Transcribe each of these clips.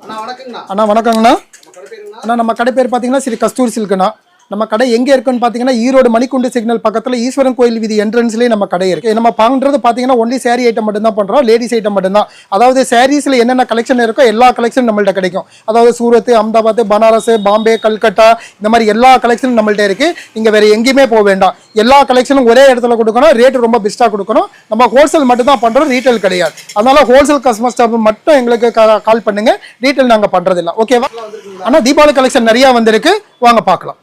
அண்ணா வணக்கங்கண்ணா. அண்ணா நம்ம கடை பேர் பார்த்தீங்கன்னா ஸ்ரீ கஸ்தூரி சில்க்ண்ணா. நம்ம கடை எங்கே இருக்குன்னு பார்த்தீங்கன்னா ஈரோடு மணிக்குண்டு சிக்னல் பக்கத்தில் ஈஸ்வரன் கோயில் வீதி என்ட்ரன்ஸ்லேயே நம்ம கடை இருக்குது. நம்ம பண்ணுறது பார்த்தீங்கன்னா ஒன்லி சேரீ ஐட்டம் மட்டும்தான் பண்ணுறோம், லேடிஸ் ஐட்டம் மட்டும்தான். அதாவது சாரீஸில் என்னென்ன கலெக்ஷன் இருக்கோ எல்லா கலெக்ஷன் நம்மள்ட்ட கிடைக்கும். அதாவது சூரத், அகமதாபாத், பனாரஸ், பாம்பே, கல்கட்டா இந்த மாதிரி எல்லா கலெக்ஷனும் நம்மள்ட்ட இருக்குது. நீங்கள் வேறு எங்கேயுமே போக வேண்டாம், எல்லா கலெக்ஷனும் ஒரே இடத்துல கொடுக்கணும், ரேட்டு ரொம்ப பெஸ்ட்டாக கொடுக்கணும். நம்ம ஹோல்சேல் மட்டும் தான் பண்ணுறோம், ரீட்டைல் கிடையாது. அதனால் ஹோல்சேல் கஸ்டமர் ஸ்டாஃப் மட்டும் எங்களுக்கு கால் பண்ணுங்கள், ரீட்டைல் நாங்கள் பண்ணுறதில்ல. ஓகேவா? ஆனால் தீபாவளி கலெக்ஷன் நிறையா வந்திருக்கு, வாங்க பார்க்கலாம்.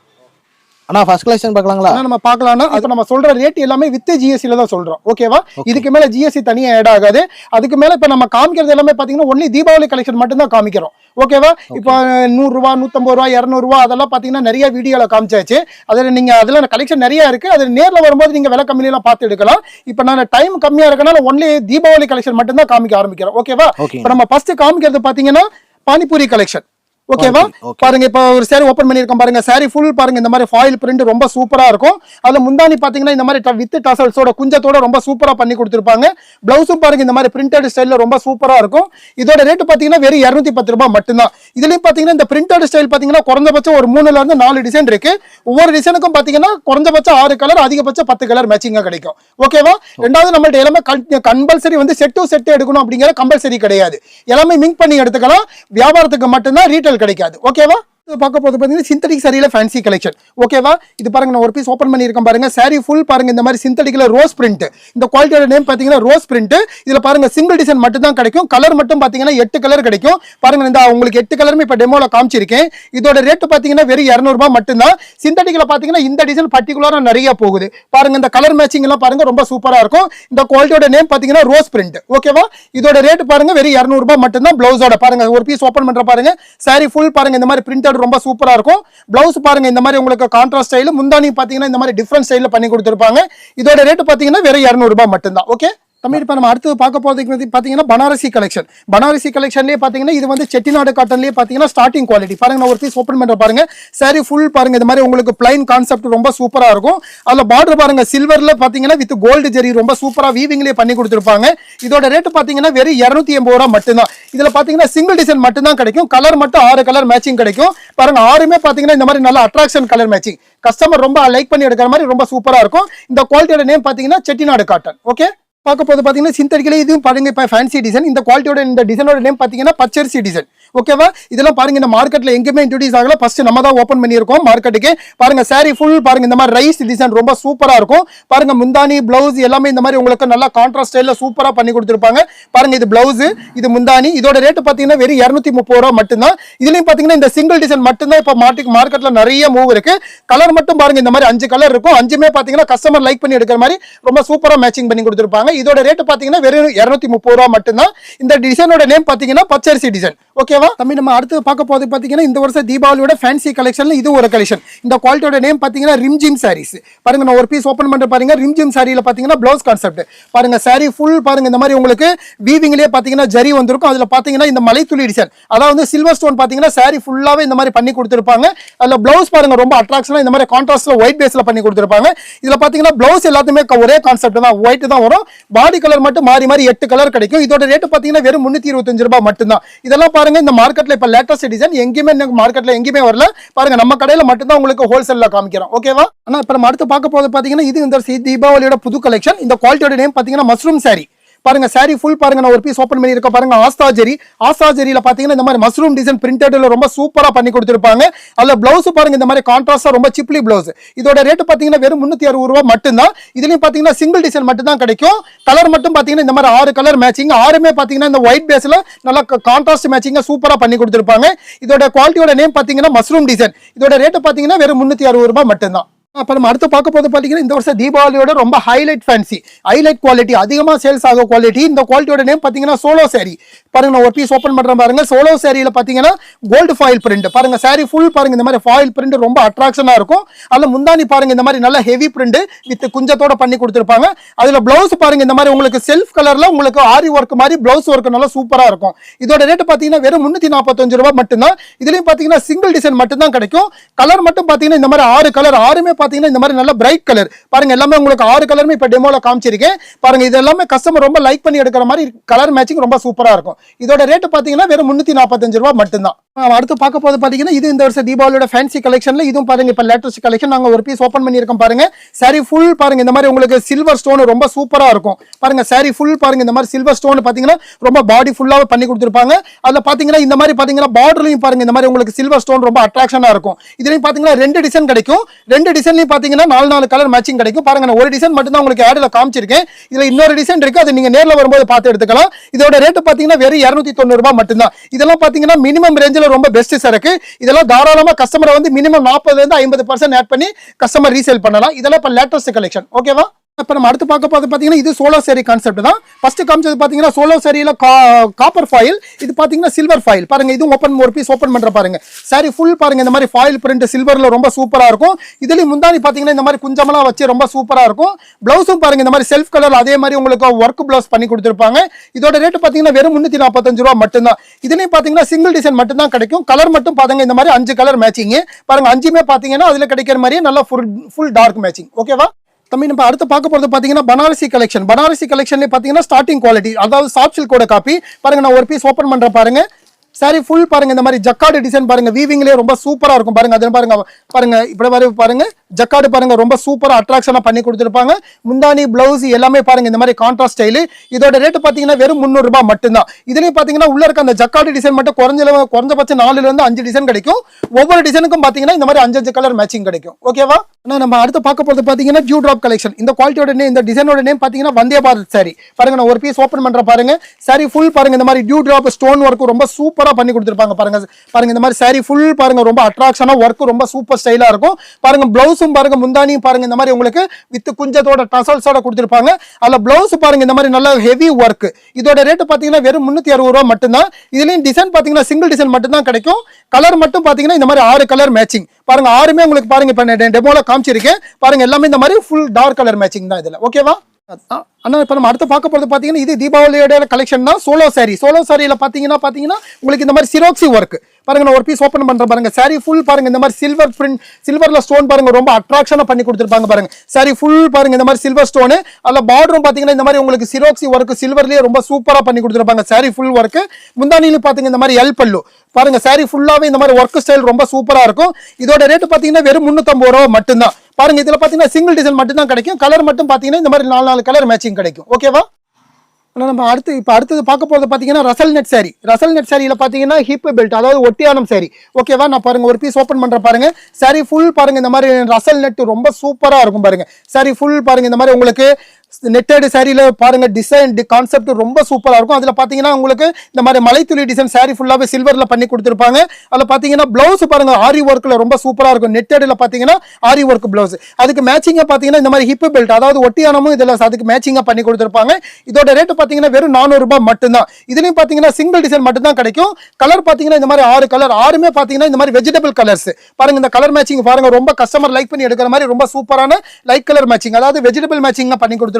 அண்ணா ஃபர்ஸ்ட் கலெக்ஷன் பார்க்கலாங்களா? நம்ம பார்க்கலாம்னா அது நம்ம சொல்ற ரேட் எல்லாமே வித் ஜிஎஸ்டில தான் சொல்றோம். ஓகேவா? இதுக்கு மேல ஜிஎஸ்டி தனியா ஆட் ஆகாது. அதுக்கு மேல இப்ப நம்ம காமிக்கிறது எல்லாமே பாத்தீங்கன்னா ஒன்லி தீபாவளி கலெக்ஷன் மட்டும் தான் காமிக்கிறோம். ஓகேவா? இப்போ 100 ரூபா, 150 ரூபா, 200 ரூபா அதெல்லாம் பாத்தீங்கன்னா நிறைய வீடியோல காமிச்சாச்சு. அதுல நீங்க அதுல கலெக்ஷன் நிறைய இருக்கு. அது நேர்ல வரும்போது நீங்க விலை கம்மியெல்லாம் பார்த்து எடுக்கலாம். இப்போ நான் டைம் கம்மியா இருக்கனால ஒன்லி தீபாவளி கலெக்ஷன் மட்டும் தான் காமிக்க ஆரம்பிக்கிறோம். ஓகேவா? இப்போ நம்ம ஃபர்ஸ்ட் காமிக்கிறது பாத்தீங்கன்னா பானிபூரி கலெக்ஷன். ஓகேவா? பாருங்க, இப்ப ஒரு சாரி ஓபன் பண்ணிருக்கோம் பாருங்க. சாரி ஃபுல் பாருங்க, இந்த மாதிரி ஃபாயில் பிரிண்ட் ரொம்ப சூப்பரா இருக்கும். அதுல முந்தானி பாத்தீங்கன்னா இந்த மாதிரி வித் டசல்ஸோட குஞ்சத்தோட ரொம்ப சூப்பரா பண்ணி கொடுத்துருப்பாங்க. பிளவுஸும் பாருங்க இந்த மாதிரி பிரிண்டட் ஸ்டைல்ல ரொம்ப சூப்பரா இருக்கும். இதோட ரேட் பாத்தீங்கன்னா வெறும் 210 ரூபாய் மட்டும்தான். இதுலயும் பாத்தீங்கன்னா இந்த பிரிண்டட் ஸ்டைல் பாத்தீங்கன்னா குறைஞ்சபட்சம் ஒரு 3ல இருந்து 4 டிசைன் இருக்கு. ஒவ்வொரு டிசைனுக்கும் பாத்தீங்கன்னா குறைஞ்சபட்சம் 6 கலர், அதிகபட்சம் 10 கலர் மேட்சிங்கா கிடைக்கும். ஓகேவா? ரெண்டாவது நம்மள்ட்ட எல்லாமே கம்பல்சரி வந்து செட் டு செட் எடுக்கணும் அப்படிங்கிற கம்பல்சரி கிடையாது. எல்லாமே மிங்க் பண்ணி எடுத்துக்கலாம். வியாபாரத்துக்கு மட்டும்தான், ரீட்டைல் கிடைக்காது. ஓகேவா? பார்க்க போது பார்த்தீங்கன்னா சிந்தடிக் சாரியில ஃபேன்சி கலெக்ஷன். ஓகேவா? இது பாருங்க, நான் ஒரு பீஸ் ஓப்பன் பண்ணியிருக்கேன் பாருங்க. சாரி ஃபுல் பாருங்க இந்த மாதிரி சிந்தடிக்ல ரோஸ் பிரிண்ட். இந்த குவாலிட்டியோட நேம் பார்த்தீங்கன்னா ரோஸ் பிரிண்ட். இதுல பாருங்க சிங்கிள் டிசைன் மட்டும் தான் கிடைக்கும். கலர் மட்டும் பார்த்தீங்கன்னா 8 கலர் கிடைக்கும். பாருங்க, இந்த உங்களுக்கு 8 கலருமே இப்போ டெமோல காமிச்சிருக்கேன். இதோட ரேட் பார்த்தீங்கன்னா வெறும் 200 ரூபாய் மட்டும்தான். சிந்தடிக்ல பார்த்தீங்கன்னா இந்த டிசைன் பர்டிகுலரா நிறைய போகுது. பாருங்க, இந்த கலர் மேட்சிங் எல்லாம் பாருங்க ரொம்ப சூப்பரா இருக்கும். இந்த குவாலிட்டியோட நேம் பார்த்தீங்கன்னா ரோஸ் பிரிண்ட். ஓகேவா? இதோட ரேட் பாருங்க வெறும் 200 ரூபாய் மட்டும்தான். பிளவுஸோட பாருங்க, ஒரு பீஸ் ஓப்பன் பண்ற பாருங்க. சாரி ஃபுல் பாருங்க இந்த மாதிரி பிரிண்டட் ரொம்ப சூப்பரா இருக்கும். பிளவுஸ் பாருங்க இந்த மாதிரி உங்களுக்கு கான்ட்ராஸ்ட் ஸ்டைல், முந்தானி பாத்தீங்கன்னா இந்த மாதிரி டிஃபரண்ட் ஸ்டைல்ல பண்ணி கொடுத்திருப்பாங்க. இதோட ரேட் பாத்தீங்கன்னா வெறும் 200 ரூபாய் மட்டும்தான். ஓகே தமிழ். இப்போ நம்ம அடுத்து பார்க்க போறதுக்கு பார்த்தீங்கன்னா பனாரசி கலெக்ஷன். பனாரசி கலெக்ஷன்லேயே பார்த்தீங்கன்னா இது வந்து செட்டிநாடு காட்டன்லேயே பார்த்தீங்கன்னா ஸ்டார்டிங் குவாலிட்டி பாருங்க. நான் ஒரு பீஸ் ஓப்பன் பண்ணுற பாருங்க. சாரி ஃபுல் பாருங்க இந்த மாதிரி உங்களுக்கு பிளைன் கான்செப்ட் ரொம்ப சூப்பராக இருக்கும். அதில் பார்டர் பாருங்க சில்வரில் பார்த்தீங்கன்னா வித் கோல்டு ஜெரி ரொம்ப சூப்பராக வீவிங்லேயே பண்ணி கொடுத்துருப்பாங்க. இதோட ரேட்டு பார்த்தீங்கன்னா வெறும் 280 ரூபா மட்டும்தான். இதில் பார்த்தீங்கன்னா சிங்கிள் டிசைன் மட்டும்தான் கிடைக்கும். கலர் மட்டும் 6 கலர் மேட்சிங் கிடைக்கும். பாருங்க, 6மே பார்த்தீங்கன்னா இந்த மாதிரி நல்ல அட்ராக்ஷன் கலர் மேட்சிங். கஸ்டமர் ரொம்ப லைக் பண்ணி எடுக்கிற மாதிரி ரொம்ப சூப்பராக இருக்கும். இந்த குவாலிட்டியோட நேம் பார்த்தீங்கன்னா செட்டிநாடு காட்டன். ஓகே, பார்க்க போது பார்த்தீங்கன்னா சிந்தடிக்கலே இதுவும் பாருங்க. இப்போ ஃபேன்சி டிசைன். இந்த குவாலிட்டியோட இந்த டிசைனோட நேம் பார்த்தீங்கன்னா பச்சரிசி டிசைன். ஓகேவா? இதெல்லாம் பாருங்க இந்த மார்க்கெட்ல எங்கேயுமே இன்ட்ரோடியூஸ் ஆகல, ஃபர்ஸ்ட் நம்ம தான் ஓப்பன் பண்ணியிருக்கோம் மார்க்கெட்டுக்கு. பாருங்க, சாரி ஃபுல் பாருங்க இந்த மாதிரி ரைஸ் டிசைன் ரொம்ப சூப்பரா இருக்கும். பாருங்க, முந்தானி பிளவுஸ் எல்லாமே இந்த மாதிரி உங்களுக்கு நல்லா கான்ட்ராஸ்ட் ஸ்டைல்ல சூப்பரா பண்ணி கொடுத்துருப்பாங்க. பாருங்க, இது பிளவுஸ், இது முந்தானி. இதோட ரேட் பார்த்தீங்கன்னா வெறும் 230 ரூபா மட்டும்தான். இதுலயும் பார்த்தீங்கன்னா இந்த சிங்கிள் டிசைன் மட்டும்தான் இப்போ மார்க்கெட்ல நிறைய மூவ் இருக்கு. கலர் மட்டும் பாருங்க இந்த மாதிரி 5 கலர் இருக்கும். 5மே பார்த்தீங்கன்னா கஸ்டமர் லைக் பண்ணி எடுக்கிற மாதிரி ரொம்ப சூப்பரா மேட்சிங் பண்ணி கொடுத்துருப்பாங்க. இதோட ரேட் பார்த்தீங்கன்னா வெறும் 230 ரூபா மட்டும்தான். இந்த டிசைனோட நேம் பார்த்தீங்கன்னா பச்சரிசி டிசைன். ஓகேவா? தமிழ். நம்ம அடுத்து பார்க்க போது பார்த்தீங்கன்னா இந்த வருஷம் தீபாவளியோட ஃபேன்சி கலெக்ஷன்ல இது ஒரு கலெக்ஷன். இந்த குவாலிட்டியோட நேம் பார்த்தீங்கன்னா ரிம்ஜிம் சாரீஸ். பாருங்க, நான் ஒரு பீஸ் ஓப்பன் பண்ணி பாருங்க. ரிம்ஜிம் சாரியில பார்த்தீங்கன்னா ப்ளவுஸ் கான்செப்ட் பாருங்க. சாரி ஃபுல் பாருங்க இந்த மாதிரி உங்களுக்கு வீவிங்லேயே பார்த்தீங்கன்னா ஜரி வந்திருக்கும். அதுல பார்த்தீங்கன்னா இந்த மலைத்துளி டிசைன், அதாவது சில்வர் ஸ்டோன் பார்த்தீங்கன்னா சாரி ஃபுல்லாவே இந்த மாதிரி பண்ணி கொடுத்துருப்பாங்க. அதுல பிளவுஸ் பாருங்க ரொம்ப அட்ராக்ஷனா இந்த மாதிரி கான்ட்ராஸ்ட்ல ஒயிட் பேஸ்ல பண்ணி கொடுத்துருப்பாங்க. இதுல பார்த்தீங்கன்னா பிளவுஸ் எல்லாத்துமே ஒரே கான்செப்ட் தான், ஒயிட் தான் வரும். பாடி கலர் மட்டும் மாறி மாறி 8 கலர் கிடைக்கும். இதோட ரேட் பார்த்தீங்கன்னா வெறும் 325 ரூபாய் மட்டும்தான். இதெல்லாம் பாருங்க இந்த மார்க்கெட்ல இப்ப லேட்டஸ்ட் டிசைன் எங்கேயுமே மார்க்கெட்ல எங்கேயுமே வரல. பாருங்க, நம்ம கடையில மட்டும் தான் உங்களுக்கு ஹோல்சேல்ல காமிக்கிறோம். ஓகேவா? ஆனா இப்ப நம்ம அடுத்து பார்க்க போது பாத்தீங்கன்னா இது இந்த தீபாவளியோட புது கலெக்ஷன். இந்த குவாலிட்டியோட நேம் பாத்தீங்கன்னா மஷ்ரூம் சாரி. பாருங்க, சாரி ஃபுல் பாருங்க. நான் ஒரு பீஸ் ஓப்பன் பண்ணி இருக்க பாருங்க. ஆஸ்தா ஜெரியில பாத்தீங்கன்னா இந்த மாதிரி மஷ்ரூம் டிசைன் பிரிண்டட்ல ரொம்ப சூப்பரா பண்ணி கொடுத்திருப்பாங்க. அதுல பிளவுஸ் பாருங்க இந்த மாதிரி கான்ட்ராஸ்டா ரொம்ப சிப்லி பிளவுஸ். இதோட ரேட் பாத்தீங்கன்னா வெறும் 360 ரூபாய் மட்டும்தான். இதுலயும் பாத்தீங்கன்னா சிங்கிள் டிசைன் மட்டும் தான் கிடைக்கும். கலர் மட்டும் பாத்தீங்கன்னா இந்த மாதிரி 6 கலர் மேட்சிங். 6மே பாத்தீங்கன்னா இந்த ஒயிட் பேஸ்ல நல்லா கான்ட்ராஸ்ட் மேட்சிங்கா சூப்பரா பண்ணி கொடுத்திருப்பாங்க. இதோட குவாலிட்டியோட நேம் பாத்தீங்கன்னா மஷ்ரூம் டிசைன். இதோட ரேட் பாத்தீங்கன்னா வெறும் 360 ரூபாய் மட்டும்தான். அப்ப நம்ம அடுத்து பார்க்க போது பாத்தீங்கன்னா இந்த வருஷம் தீபாவளியோட ரொம்ப ஹைலைட் ஃபேன்சி, ஹைலைட் குவாலிட்டி, அதிகமா சேல்ஸ் ஆக குவாலிட்டி. இந்த குவாலிட்டியோட நேம் பாத்தீங்கன்னா சோலோ சாரி. பாருங்க, நான் ஒரு பீஸ் ஓப்பன் பண்றேன் பாருங்க. சோலோ சாரியில பாத்தீங்கன்னா கோல்டு ஃபாயில் பிரிண்ட் பாருங்க. சாரி ஃபுல் பாருங்க இந்த மாதிரி ஃபாயில் பிரிண்ட் ரொம்ப அட்ராக்ஷனா இருக்கும். அதுல முந்தானி பாருங்க இந்த மாதிரி நல்ல ஹெவி பிரிண்ட் வித் குஞ்சத்தோட பண்ணி கொடுத்திருப்பாங்க. அதுல பிளவுஸ் பாருங்க இந்த மாதிரி உங்களுக்கு செல்ஃப் கலர்ல உங்களுக்கு ஆரி ஒர்க் மாதிரி பிளவுஸ் ஒர்க் நல்லா சூப்பரா இருக்கும். இதோட ரேட் பாத்தீங்கன்னா வெறும் 345 ரூபாய் மட்டும்தான். இதுலயும் பாத்தீங்கன்னா சிங்கிள் டிசைன் மட்டும் தான் கிடைக்கும். கலர் மட்டும் பாத்தீங்கன்னா இந்த மாதிரி 6 கலர், 6மே பாத்தீங்கன்னா இந்த மாதிரி நல்ல பிரைட் கலர் பாருங்க. எல்லாமே உங்களுக்கு 6 கலருமே இப்ப டெமோல காமிச்சிருக்கேன் பாருங்க. இது எல்லாமே கஸ்டமர் ரொம்ப லைக் பண்ணி எடுக்கிற மாதிரி கலர் மேட்சிங் ரொம்ப சூப்பரா இருக்கும். இதோட ரேட் பாத்தீங்கன்னா வெறும் 345 ரூபாய் மட்டும்தான். அடுத்து பார்க்க போது பாத்தீங்கன்னா இது இந்த வருஷம் தீபாவளியோட ஃபேன்சி கலெக்ஷன்ல இதுவும் பாருங்க இப்ப லேட்டஸ்ட் கலெக்ஷன் நாங்க ஒரு பீஸ் ஓபன் பண்ணியிருக்கோம் பாருங்க. சாரி ஃபுல் பாருங்க இந்த மாதிரி உங்களுக்கு சில்வர் ஸ்டோன் ரொம்ப சூப்பரா இருக்கும் பாருங்க. சாரி ஃபுல் பாருங்க இந்த மாதிரி சில்வர் ஸ்டோன் பாத்தீங்கன்னா ரொம்ப பாடி ஃபுல்லாவே பண்ணி கொடுத்திருப்பாங்க. அதுல பாத்தீங்கன்னா இந்த மாதிரி பாத்தீங்கன்னா பார்டர்லயும் பாருங்க இந்த மாதிரி உங்களுக்கு சில்வர் ஸ்டோன் ரொம்ப அட்ராக்ஷனா இருக்கும். இதுலயும் பாத்தீங்கன்னா 2 டிசைன் கிடைக்கும். 2 டிசைன்லயும் பாத்தீங்கன்னா 4 கலர் மேட்சிங் கிடைக்கும் பாருங்க. நான் ஒரு டிசைன் மட்டும் தான் உங்களுக்கு ஆட்ல காமிச்சிருக்கேன். இதுல இன்னொரு டிசைன் இருக்கு, அது நீங்க நேர்ல வரும்போது பார்த்து எடுத்துக்கலாம். இதோட ரேட் பாத்தீங்கன்னா வெறும் 290 ரூபாய் மட்டும்தான். இதெல்லாம் பாத்தீங்கன்னா மினிமம் ரேஞ்சில ரொம்ப பெஸ்ட் சரக்கு. இதெல்லாம் தாராளமா கஸ்டமர் வந்து மினிமம் 40 இருந்து 50% ஆட் பண்ணி கஸ்டமர் ரீசேல் பண்ணலாம். இதெல்லாம் இப்ப லேட்டஸ்ட் கலெக்ஷன். ஓகேவா? இப்ப நம்ம அடுத்து பார்க்க போது பாத்தீங்கன்னா இது சோலோ சாரி கான்செப்ட் தான். ஃபர்ஸ்ட் காமிச்சது பாத்தீங்கன்னா சோலோ சாரியில காப்பர் ஃபாயில், இது பாத்தீங்கன்னா சில்வர் ஃபாயில் பாருங்க. இது ஒரு பீஸ் ஓபன் பண்ற பாருங்க. சாரி ஃபுல் பாருங்க இந்த மாதிரி ஃபாயில் பிரிண்ட் சில்வர்ல ரொம்ப சூப்பரா இருக்கும். இதுலயும் முந்தானி பாத்தீங்கன்னா இந்த மாதிரி குஞ்சமெல்லாம் வச்சு ரொம்ப சூப்பரா இருக்கும். பிளவுஸும் பாருங்க இந்த மாதிரி செல்ஃப் கலர் அதே மாதிரி உங்களுக்கு ஒர்க் பிளவுஸ் பண்ணி கொடுத்திருப்பாங்க. இதோட ரேட் பாத்தீங்கன்னா வெறும் 345 ரூபாய் மட்டும்தான். இதுலயும் பாத்தீங்கன்னா சிங்கிள் டிசைன் மட்டும் தான் கிடைக்கும். கலர் மட்டும் பாருங்க இந்த மாதிரி 5 கலர் மேட்சிங் பாருங்க. 5மே பாத்தீங்கன்னா அதுல கிடைக்கிற மாதிரி நல்லா ஃபுல் டார்க் மேட்சிங். ஓகேவா? தம்பி நம்ம அடுத்து பார்க்க போறது பாத்தீங்கன்னா பனாரசி கலெக்ஷன். பனாரசி கலெக்ஷன்ல பாத்தீங்கன்னா ஸ்டார்டிங் குவாலிட்டி அதாவது சாஃப்ட் சில்கோட காப்பி பாருங்க. நான் ஒரு பீஸ் ஓபன் பண்ற பாருங்க. சாரி ஃபுல் பாருங்க இந்த மாதிரி ஜக்கார்டு டிசைன் பாருங்க. வீவிங்லயே ரொம்ப சூப்பரா இருக்கும் பாருங்க. அது பாருங்க இப்படி வர பாருங்க ஜக்கார்டு பாருங்க ரொம்ப சூப்பரா அட்ராக்ஷனா பண்ணி கொடுத்திருப்பாங்க. முந்தானி பிளவுஸ் எல்லாமே பாருங்க இந்த மாதிரி கான்ட்ராஸ்ட் ஸ்டைல். இதோட ரேட் பாத்தீங்கன்னா வெறும் 300 ரூபாய் மட்டும்தான். இதுலயும் பாத்தீங்கன்னா உள்ள இருக்க அந்த ஜக்கார்டு டிசைன் மட்டும் குறைஞ்சபட்சம் 4ல இருந்து 5 டிசைன் கிடைக்கும். ஒவ்வொரு டிசைனுக்கும் பாத்தீங்கன்னா இந்த மாதிரி 5 கலர் மேட்சிங் கிடைக்கும். ஓகேவா? நம்ம அடுத்து பார்க்க போறது பாத்தீங்கன்னா டியூ டிராப் கலெக்ஷன். இந்த குவாலிட்டியோட நேம் இந்த டிசைனோட நேம் பாத்தீங்கன்னா வந்தே பாரத் சாரி பாருங்க. நான் ஒரு பீஸ் ஓபன் பண்ற பாருங்க. சாரி ஃபுல் பாருங்க இந்த மாதிரி டியூ டிராப் ஸ்டோன் ஒர்க் ரொம்ப சூப்பரா பண்ணி கொடுத்திருப்பாங்க பாருங்க. பாருங்க இந்த மாதிரி சாரி ஃபுல் பாருங்க ரொம்ப அட்ராக்ஷனா ஒர்க் ரொம்ப சூப்பர் ஸ்டைலா இருக்கும் பாருங்க. பிளவுஸும் பாருங்க முந்தானியும் பாருங்க இந்த மாதிரி உங்களுக்கு வித் குஞ்சத்தோட டசல்ஸோட கொடுத்திருப்பாங்க. அதுல பிளவுஸ் பாருங்க இந்த மாதிரி நல்ல ஹெவி ஒர்க். இதோட ரேட் பாத்தீங்கன்னா வெறும் 360 ரூபாய் மட்டும்தான். இதுலயும் டிசைன் பாத்தீங்கன்னா சிங்கிள் டிசைன் மட்டும் தான் கிடைக்கும். கலர் மட்டும் பாத்தீங்கன்னா இந்த மாதிரி 6 கலர் மேட்சிங் பாருங்க. 6மே உங்களுக்கு பாருங்க இப்ப டெமோல காமிச்சிருக்கேன் பாருங்க. எல்லாமே இந்த மாதிரி ஃபுல் டார்க் கலர் மேட்சிங் தான் இதுல. ஓகேவா? ஆனா இப்ப நம்ம அடுத்து பார்க்க போறது பாத்தீங்கன்னா இது தீபாவளியோட கலெக்ஷன் தான். Solo sorry. சோலோ சாரியில பாத்தீங்கன்னா உங்களுக்கு இந்த மாதிரி சிரோக்ஸி ஒர்க் பாருங்க. நான் ஒரு பீஸ் ஓபன் பண்ற பாருங்க. சாரி ஃபுல் பாருங்க இந்த மாதிரி சில்வர் பிரிண்ட் சில்வர்ல ஸ்டோன் பாருங்க ரொம்ப அட்ராக்ஷனா பண்ணி கொடுத்திருப்பாங்க பாருங்க. சாரி ஃபுல் பாருங்க இந்த மாதிரி சில்வர் ஸ்டோன். அதுல பார்டரும் பாத்தீங்கன்னா இந்த மாதிரி உங்களுக்கு சிரோக்ஸி ஒர்க் சில்வர்லயே ரொம்ப சூப்பரா பண்ணி கொடுத்திருப்பாங்க. Sorry full work. முந்தானியில பாத்தீங்க இந்த மாதிரி எல் பல்லு பாருங்க. சாரி ஃபுல்லாவே இந்த மாதிரி ஒர்க் ஸ்டைல் ரொம்ப சூப்பரா இருக்கும். இதோட ரேட் பாத்தீங்கன்னா வெறும் 350 ரூபாய் மட்டும்தான் பாருங்க. இதுல பாத்தீங்கன்னா சிங்கிள் டிசைன் மட்டும் தான் கிடைக்கும். கலர் மட்டும் பாத்தீங்கன்னா இந்த மாதிரி 4 கலர் மேட்சிங் கிடைக்கும். ஓகேவா? நம்ம அடுத்தது பார்க்க போறது பாத்தீங்கன்னா Russell net sari. Russell net சாரியில பாத்தீங்கன்னா ஹிப் பெல்ட் அதாவது ஒட்டியானம் சாரி. ஓகேவா? நான் பாருங்க ஒரு பீஸ் ஓபன் பண்ற பாருங்க. சாரி ஃபுல் பாருங்க இந்த மாதிரி ரசல் நெட் ரொம்ப சூப்பரா இருக்கும் பாருங்க. சாரி ஃபுல் பாருங்க இந்த மாதிரி உங்களுக்கு நெட்டட் சாரியில பாருங்க டிசைன் கான்செப்ட் ரொம்ப சூப்பரா இருக்கும். அதுல பாத்தீங்கன்னா உங்களுக்கு இந்த மாதிரி மலைத்துளி டிசைன் சாரி ஃபுல்லாவே சில்வர்ல பண்ணி கொடுத்திருப்பாங்க. அதுல பாத்தீங்கன்னா பிளவுஸ் பாருங்க ஆரி ஒர்க்ல ரொம்ப சூப்பரா இருக்கும். நெட்டட்ல பாத்தீங்கன்னா ஆரி ஒர்க் பிளவுஸ். அதுக்கு மேட்சிங்கா பாத்தீங்கன்னா இந்த மாதிரி ஹிப் பெல்ட் அதாவது ஒட்டியானமும் இதுல அதுக்கு மேட்சிங்கா பண்ணி கொடுத்திருப்பாங்க. இதோட ரேட் பாத்தீங்கன்னா வெறும் 400 ரூபாய் மட்டும்தான். இதுலயும் பாத்தீங்கன்னா சிங்கிள் டிசைன் மட்டும் தான் கிடைக்கும். கலர் பாத்தீங்கன்னா இந்த மாதிரி 6 கலர். 6மே பாத்தீங்கன்னா இந்த மாதிரி வெஜிடபிள் கலர்ஸ் பாருங்க. இந்த கலர் மேட்சிங் பாருங்க ரொம்ப கஸ்டமர் லைக் பண்ணி எடுக்கிற மாதிரி ரொம்ப சூப்பரான லைட் கலர் மேட்சிங் அதாவது வெஜிடபிள் மேட்சிங்கா பண்ணி கொடுத்திருப்பாங்க.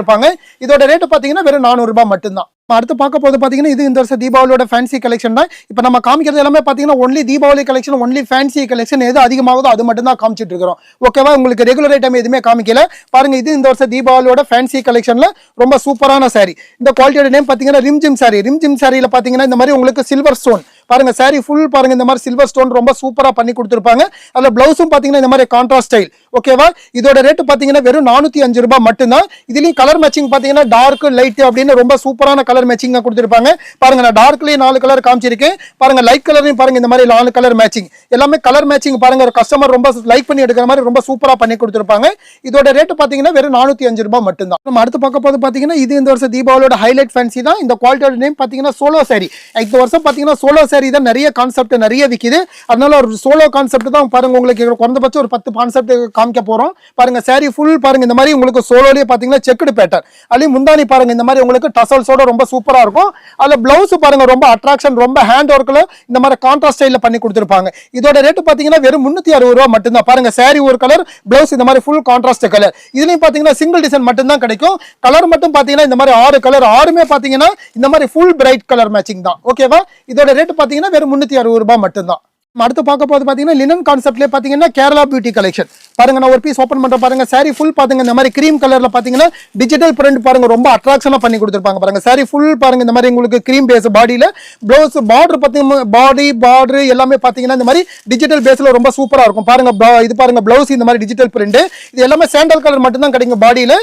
இதோட ரேட் பாத்தீங்கன்னா வெறும் 400 ரூபாய் மட்டும்தான். அடுத்து பார்க்க போது பாத்தீங்கன்னா இது இந்த வருஷம் தீபாவளியோட ஃபேன்சி கலெக்ஷன் தான். இப்போ நம்ம காமிக்கிறது எல்லாமே பாத்தீங்கன்னா only Deepavali collection only fancy collection எது அதிகமாகுதோ அது மட்டும் தான் காமிச்சிட்டு இருக்கிறோம். ஓகேவா? உங்களுக்கு ரெகுலர் ஐட்டம் எதுவுமே காமிக்கல பாருங்க. இது இந்த வருஷம் தீபாவளியோட ஃபேன்சி கலெக்ஷன்ல ரொம்ப சூப்பரான சாரி. இந்த குவாலிட்டியோட நேம் பாத்தீங்கன்னா ரிம்ஜிம் சாரி. ரிம்ஜிம் சாரியில பாத்தீங்கன்னா இந்த மாதிரி உங்களுக்கு சில்வர் ஸ்டோன் பாருங்க. சாரி ஃபுல் பாருங்க இந்த மாதிரி சில்வர் ஸ்டோன் ரொம்ப சூப்பரா பண்ணி கொடுத்திருப்பாங்க. அதுல பிளவுஸும் பாத்தீங்கன்னா இந்த மாதிரி கான்ட்ராஸ்ட் ஸ்டைல். ஓகேவா? இதோட ரேட் பாத்தீங்கன்னா வெறும் 405 ரூபாய் மட்டும்தான். இதுலயும் கலர் மேட்சிங் பாத்தீங்கன்னா டார்க் லைட் அப்படின்னு ரொம்ப சூப்பரான கலர் மேட்சிங்கா கொடுத்திருப்பாங்க பாருங்க. நான் டார்க்லயே 4 கலர் காமிச்சிருக்கேன் பாருங்க. லைட் கலர்லயும் பாருங்க இந்த மாதிரி 4 கலர் மேட்சிங் எல்லாமே கலர் மேட்சிங் பாருங்க. கஸ்டமர் ரொம்ப லைக் பண்ணி எடுக்கிற மாதிரி ரொம்ப சூப்பரா பண்ணி கொடுத்திருப்பாங்க. இதோட ரேட் பாத்தீங்கன்னா வெறும் 405 ரூபாய் மட்டும்தான். நம்ம அடுத்து பார்க்க போது பாத்தீங்கன்னா இது இந்த வருஷம் தீபாவளியோட ஹைலைட் ஃபேன்சி தான். இந்த குவாலிட்டியோட நேம் பாத்தீங்கன்னா சோலோ சாரி. இந்த வருஷம் பாத்தீங்கன்னா சோலோ சாரி தான் நிறைய கான்செப்ட் நிறைய விக்குது. அதனால ஒரு சோலோ கான்செப்ட் தான் பாருங்க. உங்களுக்கு குறைந்தபட்சம் ஒரு 10 கான்செப்ட் காமிக்க போறோம் பாருங்க. சாரி ஃபுல் பாருங்க இந்த மாதிரி உங்களுக்கு சோலோலயே பாத்தீங்கன்னா செக்குடு பேட்டர்ன். அதுலயும் முந்தானி பாருங்க இந்த மாதிரி உங்களுக்கு டசல்ஸோட ரொம்ப சூப்பரா இருக்கும். அதுல பிளவுஸ் பாருங்க ரொம்ப அட்ராக்ஷன் ரொம்ப ஹேண்ட் ஒர்க்ல இந்த மாதிரி கான்ட்ராஸ்ட் ஸ்டைல்ல பண்ணி கொடுத்திருப்பாங்க. இதோட ரேட் பாத்தீங்கன்னா வெறும் 360 ரூபாய் மட்டும்தான் பாருங்க. சாரி ஒரு கலர் பிளவுஸ் இந்த மாதிரி ஃபுல் கான்ட்ராஸ்ட் கலர். இதுலயும் பாத்தீங்கன்னா சிங்கிள் டிசைன் மட்டும் தான் கிடைக்கும். கலர் மட்டும் பாத்தீங்கன்னா இந்த மாதிரி 6 கலர். 6மே பாத்தீங்கன்னா இந்த மாதிரி ஃபுல் பிரைட் கலர் மேட்சிங் தான். ஓகேவா? இதோட ரேட் பாத்தீங்கன்னா வெறும் 360 ரூபாய் மட்டும்தான். அடுத்து பார்க்க போது பாத்தீங்கன்னா லினன் கான்செப்ட்லயே பாத்தீங்கன்னா கேரளா பியூட்டி கலெக்ஷன் பாருங்க. நான் ஒரு பீஸ் ஓப்பன் பண்ற பாருங்க. சாரி ஃபுல் பாருங்க இந்த மாதிரி கிரீம் கலர்ல பாத்தீங்கன்னா டிஜிட்டல் பிரிண்ட் பாருங்க ரொம்ப அட்ராக்ஷனா பண்ணி கொடுத்துருப்பாங்க பாருங்க. சாரி ஃபுல் பாருங்க இந்த மாதிரி உங்களுக்கு கிரீம் பேஸ் பாடியில ப்ளவுஸ் பார்டர் பாத்தீங்கன்னா பார்டர் எல்லாமே பாத்தீங்கன்னா இந்த மாதிரி டிஜிட்டல் பேஸ்ல ரொம்ப சூப்பரா இருக்கும் பாருங்க. இது பாருங்க ப்ளவுஸ் இந்த மாதிரி டிஜிட்டல் பிரிண்ட். இது எல்லாமே சாண்டல் கலர் மட்டும் தான் கிடைக்கும் பாடியில.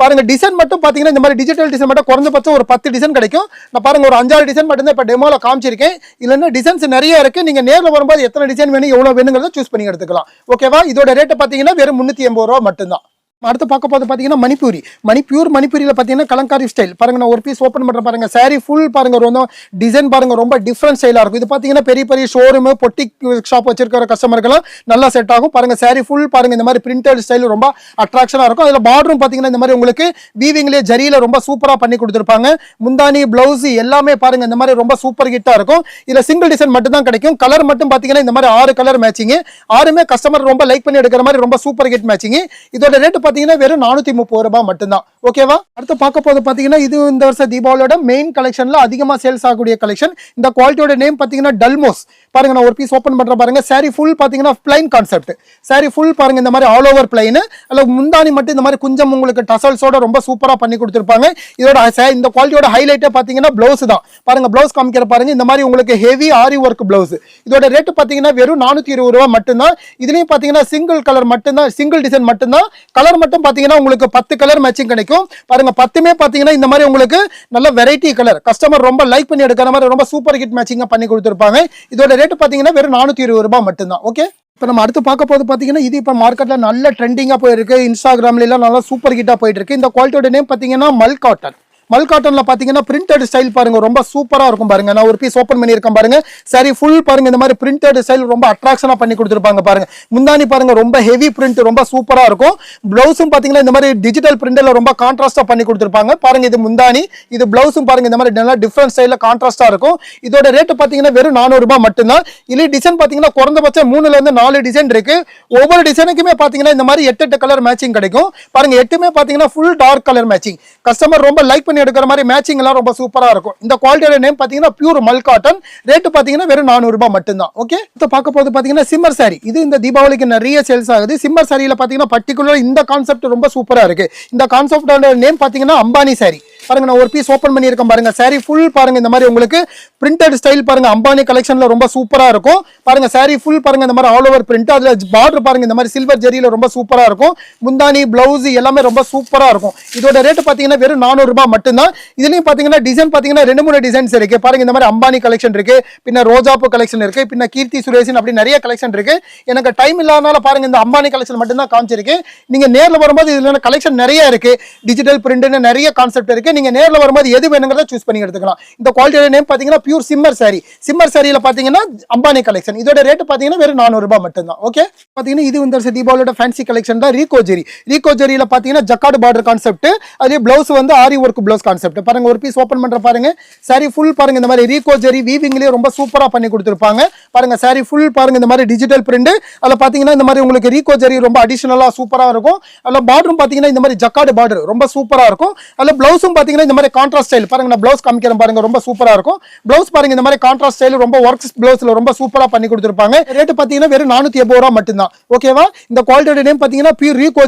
பாருங்க டிசைன் மட்டும் பாத்தீங்கன்னா இந்த மாதிரி டிஜிட்டல் டிசைன் மட்டும் குறைஞ்சபட்சம் ஒரு 10 டிசைன் கிடைக்கும். நான் பாருங்க ஒரு 5-6 டிசைன் மட்டும் தான் இப்ப டெமோல காமிச்சிருக்கேன். இல்லன்னா டிசைன்ஸ் நிறைய இருக்கு. நீங்க நேர்ல வரும்போது எத்தனை டிசைன் வேணும் எவ்வளவு வேணுங்கிறத சூஸ் பண்ணி எடுத்துக்கலாம். ஓகேவா? இதோட ரேட் பாத்தீங்கன்னா வெறும் 380 ரூபாய் மட்டும்தான். அடுத்து பார்க்க போது பாத்தீங்கன்னா மணிப்பூரியில பாத்தீங்கன்னா கலங்காரி ஸ்டைல் பாருங்க. நான் ஒரு பீஸ் ஓப்பன் பண்ற பாருங்க. சாரி ஃபுல் பாருங்க ரொம்ப டிசைன் பாருங்க ரொம்ப டிஃப்ரெண்ட் ஸ்டைலா இருக்கும். இது பாத்தீங்கன்னா பெரிய பெரிய ஷோரூம் பொட்டிக் ஷாப் வச்சிருக்கிற கஸ்டமருக்கெல்லாம் நல்லா செட் ஆகும் பாருங்க. சாரி ஃபுல் பாருங்க இந்த மாதிரி பிரிண்டட் ஸ்டைல் ரொம்ப அட்ராக்ஷனா இருக்கும். அதுல பார்டரும் பாத்தீங்கன்னா இந்த மாதிரி உங்களுக்கு வீவிங்லயே ஜரியில ரொம்ப சூப்பரா பண்ணி கொடுத்துருப்பாங்க. முந்தானி பிளவுஸ் எல்லாமே பாருங்க இந்த மாதிரி ரொம்ப சூப்பர் ஹிட்டா இருக்கும். இதுல சிங்கிள் டிசைன் மட்டும் தான் கிடைக்கும். கலர் மட்டும் பாத்தீங்கன்னா இந்த மாதிரி 6 கலர் மேட்சிங். 6மே கஸ்டமர் ரொம்ப லைக் பண்ணி எடுக்கிற மாதிரி ரொம்ப சூப்பர் ஹிட் மேட்சிங். இதோட ரேட் பாத்தீங்கன்னா வெறும் 430 ரூபாய் மட்டும்தான். ஓகேவா? அடுத்து பார்க்க போது பாத்தீங்கன்னா இது இந்த வருஷம் தீபாவளியோட மெயின் கலெக்ஷன்ல அதிகமா சேல்ஸ் ஆகக்கூடிய கலெக்ஷன். இந்த குவாலிட்டியோட நேம் பாத்தீங்கன்னா டல்மோஸ் பாருங்க. நான் ஒரு பீஸ் ஓப்பன் பண்ற பாருங்க. சாரி ஃபுல் பாத்தீங்கன்னா பிளைன் கான்செப்ட். சாரி ஃபுல் பாருங்க இந்த மாதிரி ஆல் ஓவர் பிளைன். அல்ல முந்தானி மட்டும் இந்த மாதிரி கொஞ்சம் உங்களுக்கு டசல்ஸோட ரொம்ப சூப்பரா பண்ணி கொடுத்துருப்பாங்க. இதோட இந்த குவாலிட்டியோட ஹைலைட்டே பாத்தீங்கன்னா பிளவுஸ் தான் பாருங்க. பிளவுஸ் காமிக்கிற பாருங்க இந்த மாதிரி உங்களுக்கு ஹெவி ஆரி ஒர்க் பிளவுஸ். இதோட ரேட் பாத்தீங்கன்னா வெறும் 420 ரூபாய் மட்டும்தான். இதுலயும் பாத்தீங்கன்னா சிங்கிள் கலர் மட்டும்தான், சிங்கிள் டிசைன் மட்டும்தான். கலர் மட்டும் பாத்தீங்கன்னா உங்களுக்கு 10 கலர் மேட்சிங் கிடைக்கும் பாருங்க. 10மே பாத்தீங்கன்னா இந்த மாதிரி உங்களுக்கு நல்ல வெரைட்டி கலர் கஸ்டமர் ரொம்ப லைக் பண்ணி எடுக்கிற மாதிரி ரொம்ப சூப்பர் ஹிட் மேட்சிங்கா பண்ணி கொடுத்துருப்பாங்க. இதோட ரேட் பாத்தீங்கன்னா வெறும் 420 ரூபாய் மட்டும்தான். ஓகே, இப்போ நம்ம அடுத்து பார்க்க போது பாத்தீங்கன்னா இது இப்போ மார்க்கெட்ல நல்ல ட்ரெண்டிங்கா போயிருக்கு. இன்ஸ்டாகிராம்ல எல்லாம் நல்லா சூப்பர் ஹிட்டா போயிட்டு இருக்கு. இந்த குவாலிட்டியோட நேம் பாத்தீங்கன்னா மல் காட்டன்ல பாத்தீங்கன்னா பிரிண்டட் ஸ்டைல் பாருங்க ரொம்ப சூப்பரா இருக்கும் பாருங்க. நான் ஒரு பீஸ் ஓபன் பண்ணியிருக்கேன் பாருங்க. சரி ஃபுல் பாருங்க இந்த மாதிரி பிரிண்டட் ஸ்டைல் ரொம்ப அட்ராக்ஷனா பண்ணி கொடுத்துருப்பாங்க பாருங்க. முந்தானி பாருங்க ரொம்ப ஹெவி பிரிண்ட் ரொம்ப சூப்பரா இருக்கும். பிளவுஸும் பாத்தீங்கன்னா இந்த மாதிரி டிஜிட்டல் பிரிண்ட்ல ரொம்ப கான்ட்ராஸ்டா பண்ணி கொடுத்துருப்பாங்க பாருங்க. இது முந்தானி, இது பிளவுஸும் பாருங்க இந்த மாதிரி நல்லா டிஃபரண்ட் ஸ்டைல்ல கான்ட்ராஸ்டா இருக்கும். இதோட ரேட் பாத்தீங்கன்னா வெறும் 400 ரூபாய் மட்டும்தான். இதுல டிசைன் பாத்தீங்கன்னா குறைந்தபட்சம் 3ல இருந்து 4 டிசைன் இருக்கு. ஒவ்வொரு டிசைனுக்குமே பாத்தீங்கன்னா இந்த மாதிரி 8 கலர் மேட்சிங் கிடைக்கும் பாருங்க. 8மே பாத்தீங்கன்னா full dark colour matching. Customer ரொம்ப லைக் பண்ணி எடுக்கிற மாதிரி மேட்சிங் எல்லாம் ரொம்ப சூப்பரா இருக்கும். இந்த குவாலிட்டியோட நேம் பாத்தீங்கன்னா பியூர் மல் காட்டன். ரேட் பாத்தீங்கன்னா வெறும் 400 ரூபாய் மட்டும்தான். ஓகே, இப்போ பார்க்க போது பாத்தீங்கன்னா சிம்மர் சாரி. இது இந்த தீபாவளிக்கு நிறைய சேல்ஸ் ஆகுது. சிம்மர் சாரியில பாத்தீங்கன்னா பர்டிகுலர் இந்த கான்செப்ட் ரொம்ப சூப்பரா இருக்கு. இந்த கான்செப்டோட நேம் பாத்தீங்கன்னா அம்பானி சாரி பாருங்க. நான் ஒரு பீஸ் ஓபன் பண்ணியிருக்கேன் பாருங்க. சாரி ஃபுல் பாருங்க இந்த மாதிரி உங்களுக்கு பிரிண்டட் ஸ்டைல் பாருங்க. அம்பானி கலெக்ஷன்ல ரொம்ப சூப்பரா இருக்கும் பாருங்க. சாரி ஃபுல் பாருங்க இந்த மாதிரி ஆல் ஓவர் பிரிண்ட். அதுல பார்டர் பாருங்க இந்த மாதிரி சில்வர் ஜெரியில ரொம்ப சூப்பரா இருக்கும். முந்தானி பிளவுஸ் எல்லாமே ரொம்ப சூப்பரா இருக்கும். இதோட ரேட் பாத்தீங்கன்னா வெறும் 400 ரூபாய் மட்டும்தான். இதுலயும் பாத்தீங்கன்னா டிசைன் பாத்தீங்கன்னா 2-3 டிசைன்ஸ் இருக்கு பாருங்க. இந்த மாதிரி அம்பானி கலெக்ஷன் இருக்கு, பின்ன ரோஜாப்பு கலெக்ஷன் இருக்கு, பின்ன கீர்த்தி சுரேஷன் அப்படி நிறைய கலெக்ஷன் இருக்கு. எனக்கு டைம் இல்லாதனால பாருங்க இந்த அம்பானி கலெக்ஷன் மட்டும் தான் காமிச்சிருக்கேன். நீங்க நேர்ல வரும்போது இதுல கலெக்ஷன் நிறைய இருக்கு. டிஜிட்டல் பிரிண்ட் நிறைய கான்செப்ட் இருக்கு. நீங்க நேர்ல வரும்போது எது வேணுங்கிறத சூஸ் பண்ணி எடுத்துக்கலாம். இந்த குவாலிட்டியோட நேம் பாத்தீங்கன்னா பியூர் சிம்மர் சாரி. சிம்மர் சாரியில பாத்தீங்கன்னா அம்பானி கலெக்ஷன். இதோட ரேட் பாத்தீங்கன்னா வெறும் 400 ரூபாய் மட்டும்தான். ஓகே, பாத்தீங்கன்னா இது இந்த தீபாவளியோட ஃபேன்சி கலெக்ஷன் தான் ரீகோ ஜெரியில பாத்தீங்கன்னா ஜக்கார்ட் பார்டர் கான்செப்ட். அதே பிளவுஸ் வந்து ஆரி ஒர்க் பிளவுஸ் கான்செப்ட் பாருங்க. ஒரு பீஸ் ஓபன் பண்ற பாருங்க. சாரி ஃபுல் பாருங்க இந்த மாதிரி ரீகோ ஜெரி வீவிங்லயே ரொம்ப சூப்பரா பண்ணி கொடுத்துருப்பாங்க பாருங்க. சாரி ஃபுல் பாருங்க இந்த மாதிரி டிஜிட்டல் பிரிண்ட். அதுல பாத்தீங்கன்னா இந்த மாதிரி உங்களுக்கு ரீகோ ஜெரி ரொம்ப அடிஷனலா சூப்பரா இருக்கும். அதுல பார்டரும் பாத்தீங்கன்னா இந்த மாதிரி ஜக்கார்ட் பார்டர் ரொம்ப சூப்பரா இருக்கும். அதுல பிளவுஸும் பாத்தீங்கன்னா இந்த மாதிரி கான்ட்ராஸ்ட் ஸ்டைல் பாருங்க. நான் பிளவுஸ் காமிக்கிறேன் பாருங்க. ரொம்ப சூப்பரா இருக்கும் பிளவுஸ் பாருங்க. இந்த மாதிரி கான்ட்ராஸ்ட் ஸ்டைல் ரொம்ப ஒர்க்ஸ் பிளவுஸ்ல ரொம்ப சூப்பரா பண்ணி கொடுத்துருப்பாங்க. ரேட் பாத்தீங்கன்னா வெறும் 480 ரூபாய் மட்டும்தான். ஓகேவா? இந்த குவாலிட்டியோட நேம் பாத்தீங்கன்னா பியூர் ரீகோ